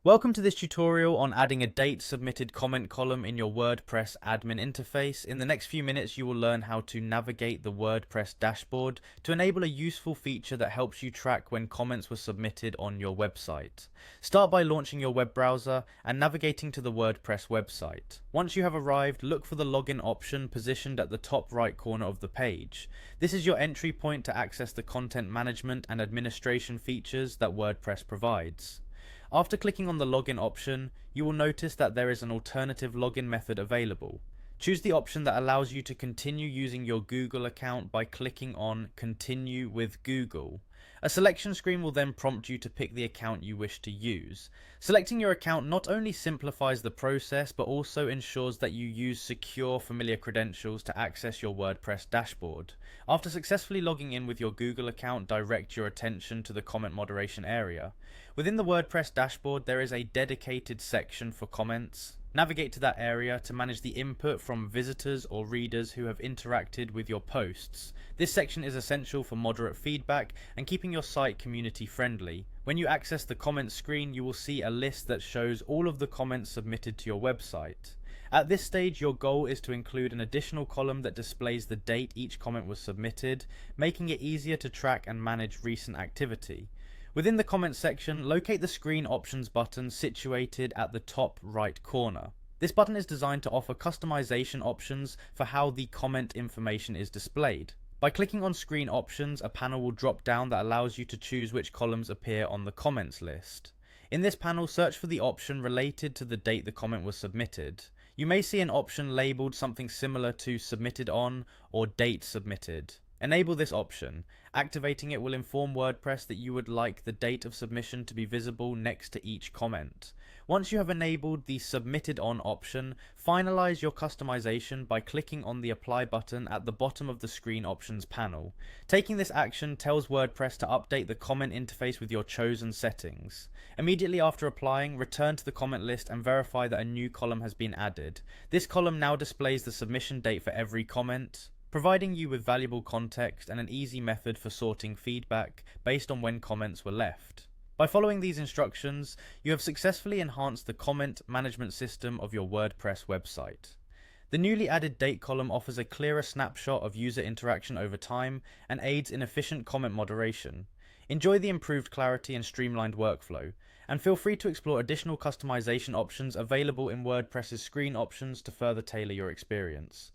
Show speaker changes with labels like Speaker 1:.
Speaker 1: Welcome to this tutorial on adding a date submitted comment column in your WordPress admin interface. In the next few minutes, you will learn how to navigate the WordPress dashboard to enable a useful feature that helps you track when comments were submitted on your website. Start by launching your web browser and navigating to the WordPress website. Once you have arrived, look for the login option positioned at the top right corner of the page. This is your entry point to access the content management and administration features that WordPress provides. After clicking on the login option, you will notice that there is an alternative login method available. Choose the option that allows you to continue using your Google account by clicking on Continue with Google. A selection screen will then prompt you to pick the account you wish to use. Selecting your account not only simplifies the process but also ensures that you use secure, familiar credentials to access your WordPress dashboard. After successfully logging in with your Google account, direct your attention to the comment moderation area. Within the WordPress dashboard, there is a dedicated section for comments. Navigate to that area to manage the input from visitors or readers who have interacted with your posts. This section is essential for moderate feedback and keeping your site community friendly. When you access the comments screen, you will see a list that shows all of the comments submitted to your website. At this stage, your goal is to include an additional column that displays the date each comment was submitted, making it easier to track and manage recent activity. Within the comments section, locate the Screen Options button situated at the top right corner. This button is designed to offer customization options for how the comment information is displayed. By clicking on Screen Options, a panel will drop down that allows you to choose which columns appear on the comments list. In this panel, search for the option related to the date the comment was submitted. You may see an option labeled something similar to Submitted On or Date Submitted. Enable this option. Activating it will inform WordPress that you would like the date of submission to be visible next to each comment. Once you have enabled the Submitted On option, finalize your customization by clicking on the Apply button at the bottom of the Screen Options panel. Taking this action tells WordPress to update the comment interface with your chosen settings. Immediately after applying, return to the comment list and verify that a new column has been added. This column now displays the submission date for every comment, providing you with valuable context and an easy method for sorting feedback based on when comments were left. By following these instructions, you have successfully enhanced the comment management system of your WordPress website. The newly added date column offers a clearer snapshot of user interaction over time and aids in efficient comment moderation. Enjoy the improved clarity and streamlined workflow, and feel free to explore additional customization options available in WordPress's Screen Options to further tailor your experience.